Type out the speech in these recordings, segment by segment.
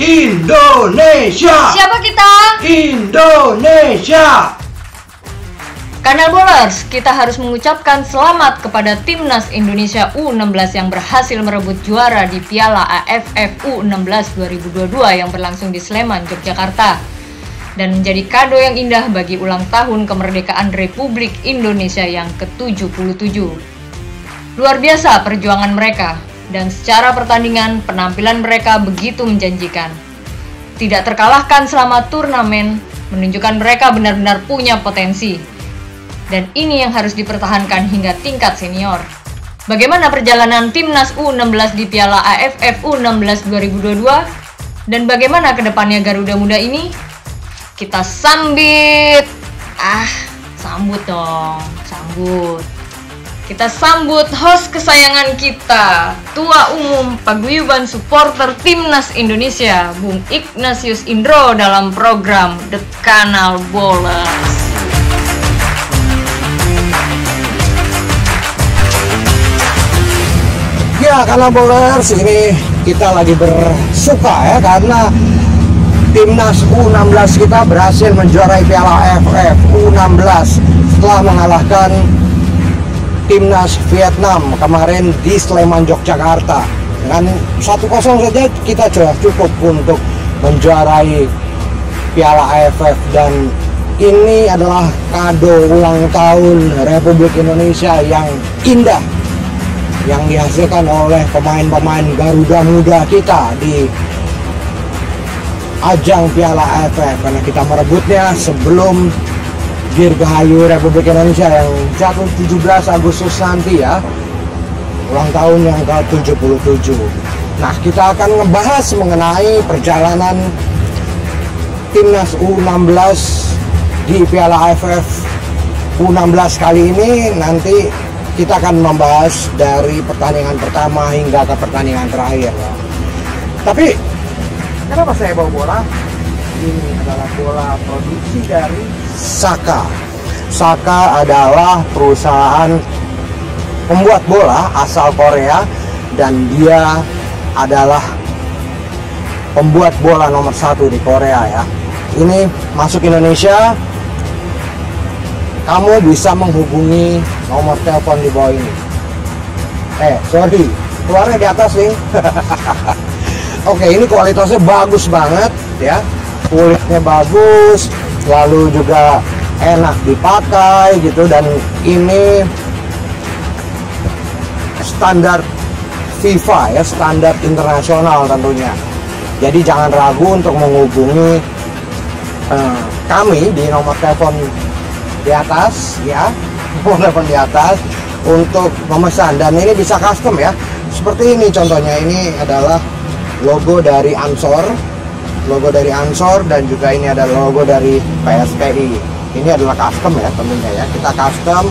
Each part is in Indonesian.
Indonesia. Siapa kita? Indonesia. Kanal Bowlers, kita harus mengucapkan selamat kepada Timnas Indonesia U16 yang berhasil merebut juara di Piala AFF U16 2022 yang berlangsung di Sleman, Yogyakarta, dan menjadi kado yang indah bagi ulang tahun kemerdekaan Republik Indonesia yang ke-77. Luar biasa perjuangan mereka, dan secara pertandingan penampilan mereka begitu menjanjikan. Tidak terkalahkan selama turnamen, menunjukkan mereka benar-benar punya potensi. Dan ini yang harus dipertahankan hingga tingkat senior. Bagaimana perjalanan Timnas U16 di Piala AFF U16 2022? Dan bagaimana kedepannya Garuda Muda ini? Kita sambut. Sambut dong, sambut. Kita sambut host kesayangan kita, Tua Umum Paguyuban Supporter Timnas Indonesia, Bung Ignatius Indro dalam program The Kanal Bowlers. Ya, Kanal Bowlers, ini kita lagi bersuka ya karena Timnas U16 kita berhasil menjuarai Piala AFF U16 setelah mengalahkan Timnas Vietnam kemarin di Sleman, Yogyakarta. Dengan 1-0 saja kita sudah cukup untuk menjuarai Piala AFF, dan ini adalah kado ulang tahun Republik Indonesia yang indah yang dihasilkan oleh pemain-pemain Garuda Muda kita di ajang Piala AFF, karena kita merebutnya sebelum Dirgahayu Republik Indonesia yang jatuh 17 Agustus nanti ya, ulang tahun yang ke-77. Nah, kita akan ngebahas mengenai perjalanan Timnas U16 di Piala AFF U16 kali ini. Nanti kita akan membahas dari pertandingan pertama hingga ke pertandingan terakhir ya. Tapi kenapa saya bawa bola? Ini adalah bola produksi dari Saka. Saka adalah perusahaan pembuat bola asal Korea, dan dia adalah pembuat bola nomor 1 di Korea ya. Ini masuk Indonesia, kamu bisa menghubungi nomor telepon di bawah ini. Keluarnya di atas nih. Oke, ini kualitasnya bagus banget ya. Kulitnya bagus, lalu juga enak dipakai gitu, dan ini standar FIFA ya, standar internasional tentunya. Jadi jangan ragu untuk menghubungi kami di nomor telepon di atas ya, nomor telepon di atas untuk memesan. Dan ini bisa custom ya, seperti ini contohnya. Ini adalah logo dari Ansor, dan juga ini ada logo dari PSPI. Ini adalah custom ya tentunya ya. Kita custom,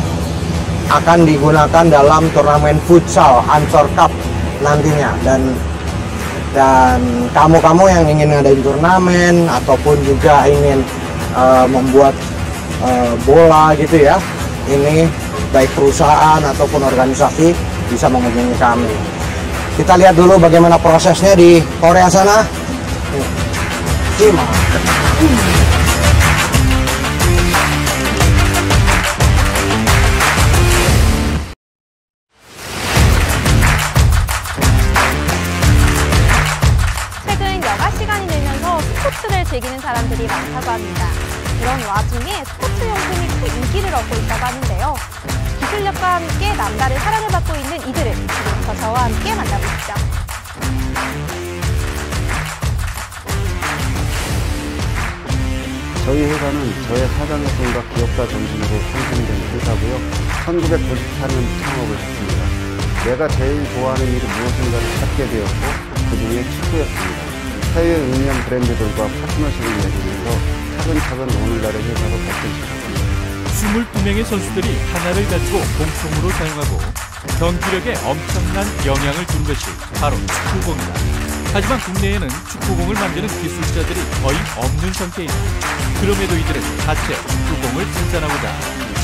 akan digunakan dalam turnamen futsal Ansor Cup nantinya. Dan kamu-kamu yang ingin ngadain turnamen ataupun juga ingin membuat bola gitu ya, ini baik perusahaan ataupun organisasi bisa menghubungi kami. Kita lihat dulu bagaimana prosesnya di Korea sana. Simak. 최근 여가 시간이 늘면서 스포츠를 즐기는 사람들이 많다고 합니다. 이런 와중에 스포츠 용품이 큰 인기를 얻고 있다고 하는데요. 기술력과 함께 남다른 사랑을 받고 있는 이들을 지금부터 저와 함께 만나보시죠. 저희 회사는 저의 사장의 꿈과 기업가 정신으로 형성된 회사고요. 1994년 창업을 했습니다. 내가 제일 좋아하는 일이 무엇인가를 찾게 되었고, 그중에 축구였습니다. 해외 응용 브랜드들과 파트너십을 맺으면서 차근차근 오늘날의 회사로 발전시켰습니다. 22명의 선수들이 하나를 가지고 공통으로 사용하고 경기력에 엄청난 영향을 준 것이 바로 축구공이다. 하지만 국내에는 축구공을 만드는 기술자들이 거의 없는 상태이다. 그럼에도 이들은 자체 축구공을 생산하고자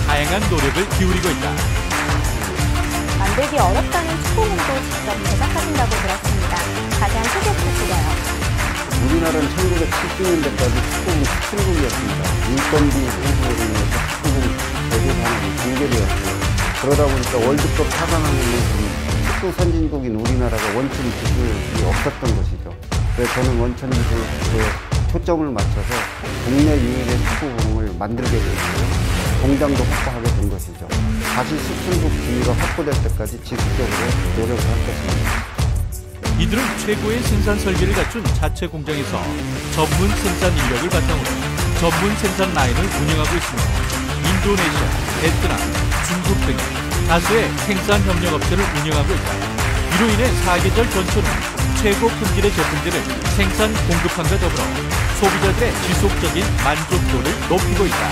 다양한 노력을 기울이고 있다. 만들기 어렵다는 축구공도 직접 제작하신다고 들었습니다. 자세한 소개 부탁드려요. 우리나라는 1970년대까지 축구는 축구국이었습니다. 인건비 행보로 인해서 축구국 대세산업이 단결이었어요. 그러다 보니까 월드컵 4강하는 축구 선진국인 우리나라가 원천 기술이 없었던 것이죠. 그래서 저는 원천 기술에 초점을 맞춰서 국내 유일의 축구공을 만들게 되었고요. 공장도 확보하게 된 것이죠. 다시 수출국 기회가 확보될 때까지 지속적으로 노력을 할 것입니다. 이들은 최고의 생산 설비를 갖춘 자체 공장에서 전문 생산 인력을 바탕으로 전문 생산 라인을 운영하고 있으며 인도네시아, 베트남, 중국 등 다수의 생산 협력업체를 운영하고 있다. 이로 인해 사계절 전초는 최고 품질의 제품들을 생산 공급함과 더불어 소비자들의 지속적인 만족도를 높이고 있다.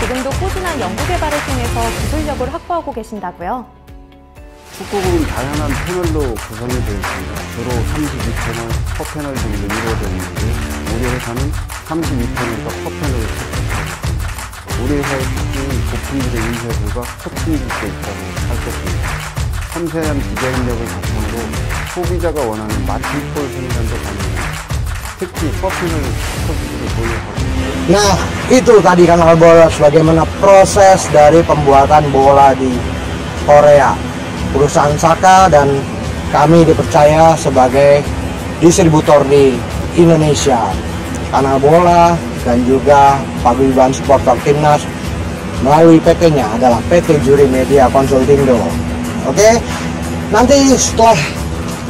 지금도 꾸준한 연구개발을 통해서 기술력을 확보하고 계신다고요? 축구공은 다양한 패널로 구성이 되어 있습니다. 주로 32패널, 퍼패널 등으로 이루어져 있는데 우리 회사는 32패널과 퍼패널을 채택하고 있습니다. 우리 회사의 특징은 고품질의 인쇄술과 코팅질도 있다고 할 것입니다. 섬세한 디자인력을 바탕으로 소비자가 원하는 마침볼 생산도 가능합니다. 특히 퍼패널 스토브를 보유하고 있습니다. Nah, itu tadi Kanal Bolers bagaimana proses dari pembuatan bola di Korea. Perusahaan Saka dan kami dipercaya sebagai distributor di Indonesia. Kanal Bola dan juga Paguyuban Supporter Timnas melalui PT-nya adalah PT Juri Media Konsultindo. Oke, nanti setelah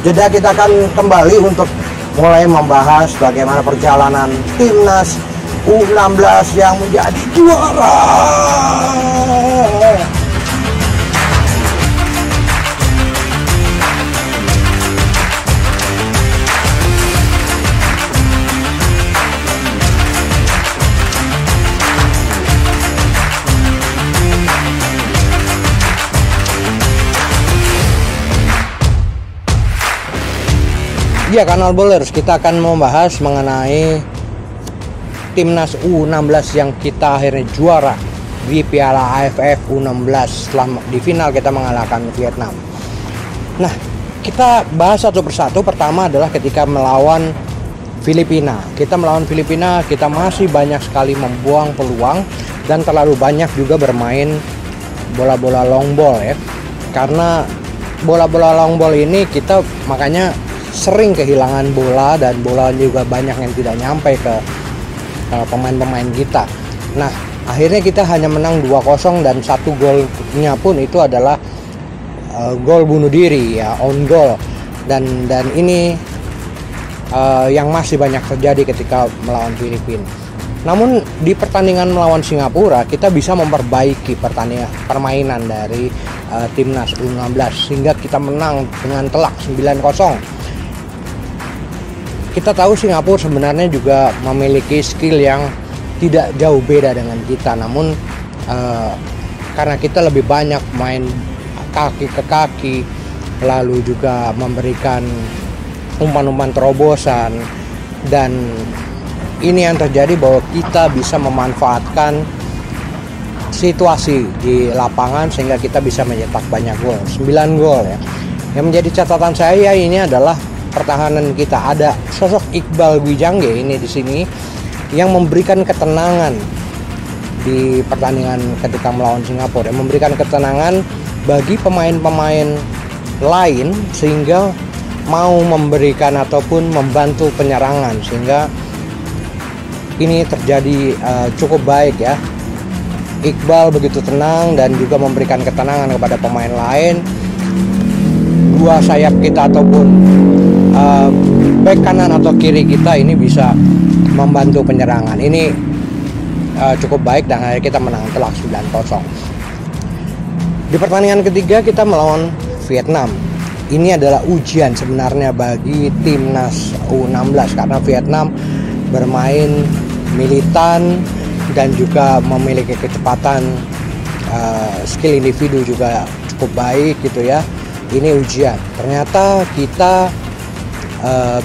jeda kita akan kembali untuk mulai membahas bagaimana perjalanan Timnas U16 yang menjadi juara. Ya, Kanal Bolers, kita akan membahas mengenai Timnas U16 yang kita akhirnya juara di Piala AFF U16 setelah di final kita mengalahkan Vietnam. Nah, kita bahas satu persatu. Pertama adalah ketika melawan Filipina. Kita melawan Filipina, kita masih banyak sekali membuang peluang dan terlalu banyak juga bermain bola-bola long ball ya. Karena bola-bola long ball ini kita makanya sering kehilangan bola dan bola juga banyak yang tidak nyampe ke pemain-pemain kita. Nah, akhirnya kita hanya menang 2-0 dan satu golnya pun itu adalah gol bunuh diri ya, own goal. Dan ini yang masih banyak terjadi ketika melawan Filipina. Namun di pertandingan melawan Singapura kita bisa memperbaiki permainan dari Timnas U16 sehingga kita menang dengan telak 9-0. Kita tahu Singapura sebenarnya juga memiliki skill yang tidak jauh beda dengan kita, namun karena kita lebih banyak main kaki ke kaki, lalu juga memberikan umpan-umpan terobosan, dan ini yang terjadi bahwa kita bisa memanfaatkan situasi di lapangan sehingga kita bisa mencetak banyak gol, 9 gol ya. Yang menjadi catatan saya ini adalah pertahanan kita. Ada sosok Iqbal Gwijangge ini di sini yang memberikan ketenangan di pertandingan ketika melawan Singapura, yang memberikan ketenangan bagi pemain-pemain lain sehingga mau memberikan ataupun membantu penyerangan, sehingga ini terjadi cukup baik ya. Iqbal begitu tenang dan juga memberikan ketenangan kepada pemain lain. Dua sayap kita ataupun back kanan atau kiri kita ini bisa membantu penyerangan. Ini cukup baik dan akhirnya kita menang telak 9-0. Di pertandingan ketiga kita melawan Vietnam. Ini adalah ujian sebenarnya bagi Timnas U16 karena Vietnam bermain militan dan juga memiliki kecepatan, skill individu juga cukup baik gitu ya. Ini ujian. Ternyata kita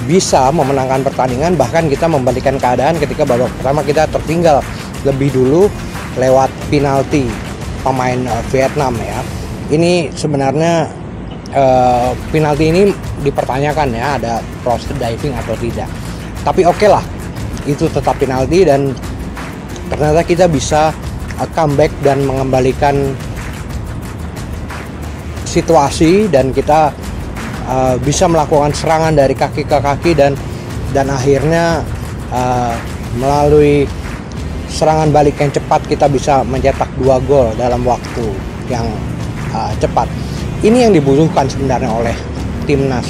bisa memenangkan pertandingan, bahkan kita membalikan keadaan ketika babak pertama kita tertinggal lebih dulu lewat penalti pemain Vietnam ya. Ini sebenarnya penalti ini dipertanyakan ya, ada proses diving atau tidak. Tapi oke lah, itu tetap penalti dan ternyata kita bisa comeback dan mengembalikan situasi, dan kita bisa melakukan serangan dari kaki ke kaki dan akhirnya melalui serangan balik yang cepat kita bisa mencetak 2 gol dalam waktu yang cepat. Ini yang dibutuhkan sebenarnya oleh timnas,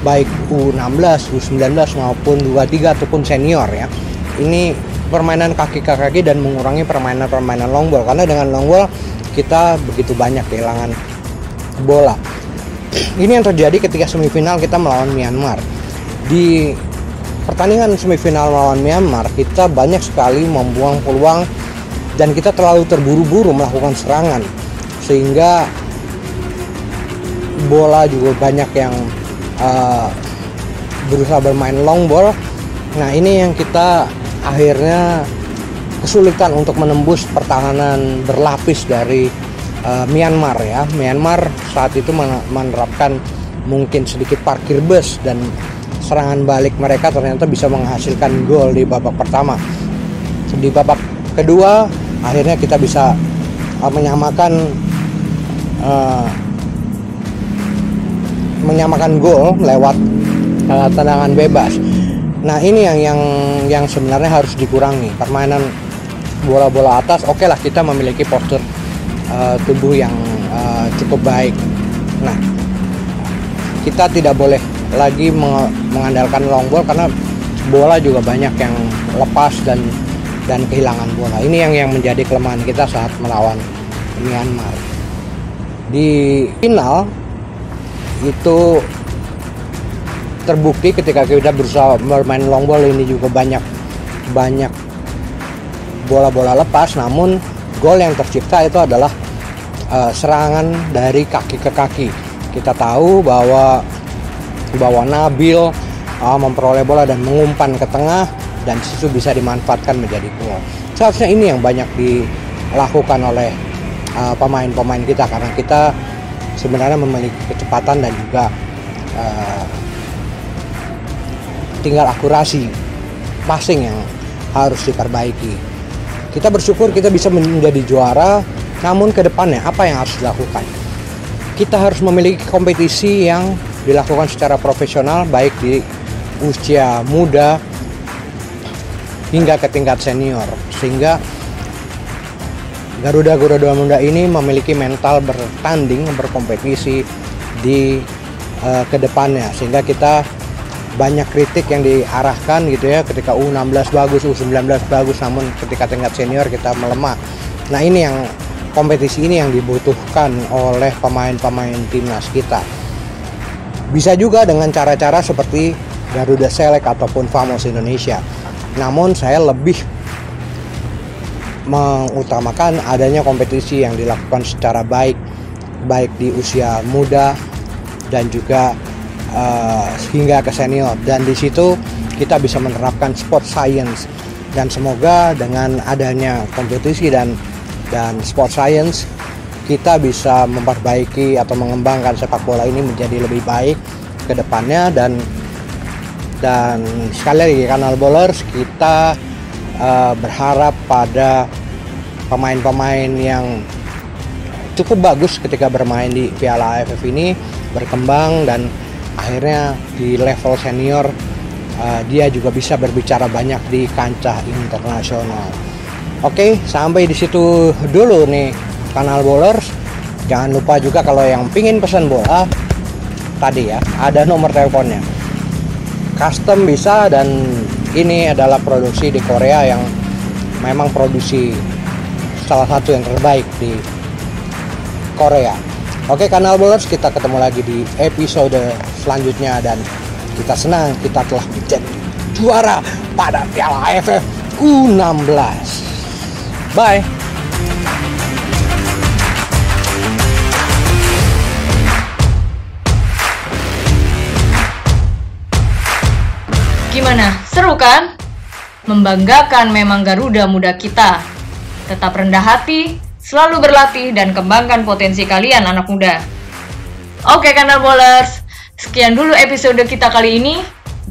baik U16, U19 maupun U23 ataupun senior ya. Ini permainan kaki ke kaki dan mengurangi permainan long ball, karena dengan long ball kita begitu banyak kehilangan bola. Ini yang terjadi ketika semifinal kita melawan Myanmar. Di pertandingan semifinal melawan Myanmar kita banyak sekali membuang peluang dan kita terlalu terburu-buru melakukan serangan, sehingga bola juga banyak yang berusaha bermain long ball. Nah, ini yang kita akhirnya kesulitan untuk menembus pertahanan berlapis dari Myanmar ya. Myanmar saat itu menerapkan mungkin sedikit parkir bus, dan serangan balik mereka ternyata bisa menghasilkan gol di babak pertama. Di babak kedua akhirnya kita bisa menyamakan gol lewat tendangan bebas. Nah, ini yang sebenarnya harus dikurangi. Permainan bola-bola atas, oke lah, kita memiliki postur tubuh yang cukup baik. Nah, kita tidak boleh lagi mengandalkan long ball, karena bola juga banyak yang lepas dan kehilangan bola. Ini yang menjadi kelemahan kita saat melawan Myanmar. Di final itu terbukti ketika kita berusaha bermain long ball, ini juga banyak bola-bola lepas, namun gol yang tercipta itu adalah serangan dari kaki ke kaki. Kita tahu bahwa Nabil memperoleh bola dan mengumpan ke tengah, dan situ bisa dimanfaatkan menjadi gol. Seharusnya ini yang banyak dilakukan oleh pemain-pemain kita, karena kita sebenarnya memiliki kecepatan dan juga tinggal akurasi passing yang harus diperbaiki. Kita bersyukur kita bisa menjadi juara, namun ke depannya apa yang harus dilakukan? Kita harus memiliki kompetisi yang dilakukan secara profesional, baik di usia muda hingga ke tingkat senior, sehingga Garuda Muda ini memiliki mental bertanding, berkompetisi di kedepannya, sehingga kita banyak kritik yang diarahkan gitu ya, ketika U16 bagus, U19 bagus, namun ketika tingkat senior kita melemah. Nah, ini yang kompetisi ini yang dibutuhkan oleh pemain-pemain timnas kita. Bisa juga dengan cara-cara seperti Garuda Select ataupun Famos Indonesia. Namun saya lebih mengutamakan adanya kompetisi yang dilakukan secara baik di usia muda dan juga hingga ke senior, dan di situ kita bisa menerapkan sport science, dan semoga dengan adanya kompetisi dan sport science kita bisa memperbaiki atau mengembangkan sepak bola ini menjadi lebih baik ke depannya. Dan sekali lagi, Kanal Bowlers, kita berharap pada pemain-pemain yang cukup bagus ketika bermain di Piala AFF ini berkembang, dan akhirnya di level senior dia juga bisa berbicara banyak di kancah internasional. Oke, sampai di situ dulu nih Kanal Bowlers. Jangan lupa juga kalau yang pingin pesan bola tadi ya, ada nomor teleponnya. Custom bisa, dan ini adalah produksi di Korea yang memang produksi salah satu yang terbaik di Korea. Oke, Kanal Bowlers, kita ketemu lagi di episode selanjutnya, dan kita senang kita telah menjadi juara pada Piala AFF U16. Bye. Gimana? Seru kan? Membanggakan memang Garuda Muda kita. Tetap rendah hati, selalu berlatih, dan kembangkan potensi kalian anak muda. Oke, Kanal Bowlers, sekian dulu episode kita kali ini.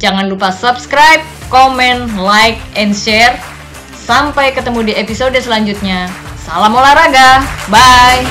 Jangan lupa subscribe, komen, like, and share. Sampai ketemu di episode selanjutnya. Salam olahraga, bye!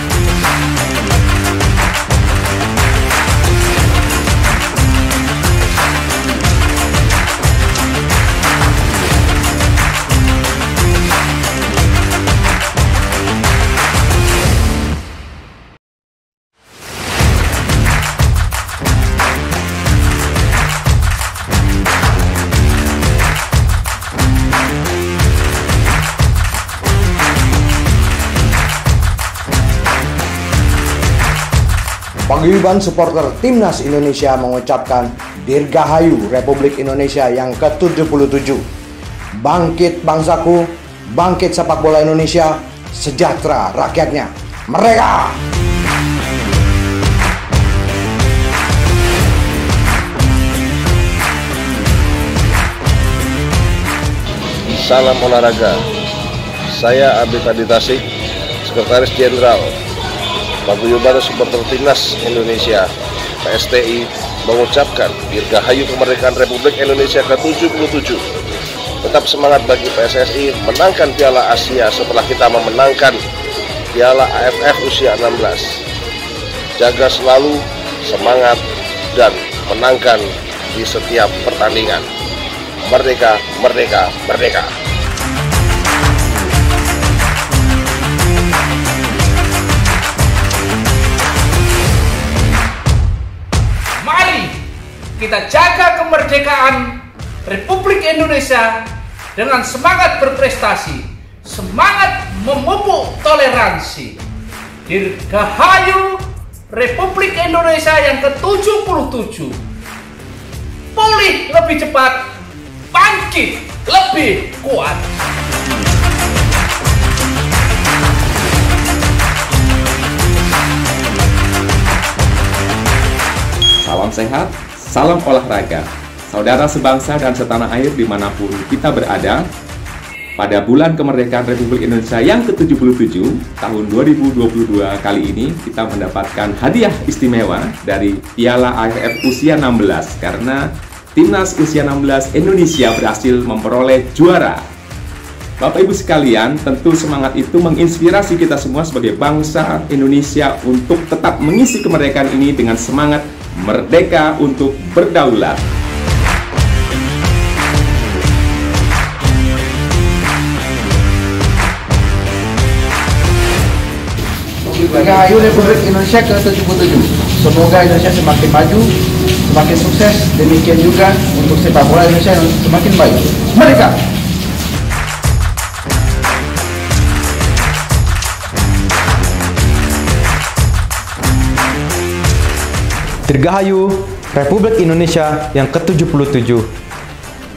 Paguyuban supporter Timnas Indonesia mengucapkan Dirgahayu Republik Indonesia yang ke-77. Bangkit bangsaku, bangkit sepak bola Indonesia, sejahtera rakyatnya. Merdeka! Salam olahraga. Saya Abid Adi Tasik, Sekretaris Jenderal Paguyuban Supporter Timnas Indonesia (PSTI) mengucapkan Dirgahayu kemerdekaan Republik Indonesia ke-77. Tetap semangat bagi PSSI menangkan Piala Asia setelah kita memenangkan Piala AFF usia 16. Jaga selalu semangat dan menangkan di setiap pertandingan. Merdeka, merdeka, merdeka. Kita jaga kemerdekaan Republik Indonesia dengan semangat berprestasi, semangat memupuk toleransi. Dirgahayu Republik Indonesia yang ke-77. Pulih lebih cepat, bangkit lebih kuat. Salam sehat, salam olahraga. Saudara sebangsa dan setanah air dimanapun kita berada, pada bulan kemerdekaan Republik Indonesia yang ke-77 tahun 2022 kali ini kita mendapatkan hadiah istimewa dari Piala AFF usia 16 karena Timnas usia 16 Indonesia berhasil memperoleh juara. Bapak Ibu sekalian, tentu semangat itu menginspirasi kita semua sebagai bangsa Indonesia untuk tetap mengisi kemerdekaan ini dengan semangat merdeka untuk berdaulat. Dirgahayu Republik Indonesia ke-77. Semoga Indonesia semakin maju, semakin sukses. Demikian juga untuk sepak bola Indonesia yang semakin baik. Merdeka! Dirgahayu Republik Indonesia yang ke-77.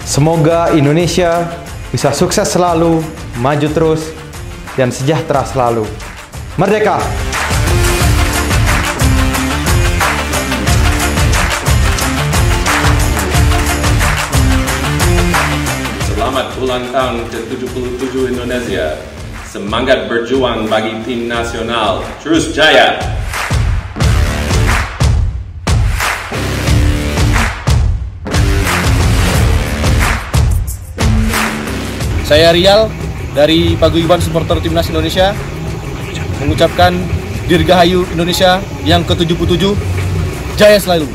Semoga Indonesia bisa sukses selalu, maju terus, dan sejahtera selalu. Merdeka! Selamat ulang tahun ke-77 Indonesia. Semangat berjuang bagi tim nasional. Terus jaya! Saya Rial dari Paguyuban Supporter Timnas Indonesia mengucapkan Dirgahayu Indonesia yang ke-77. Jaya selalu.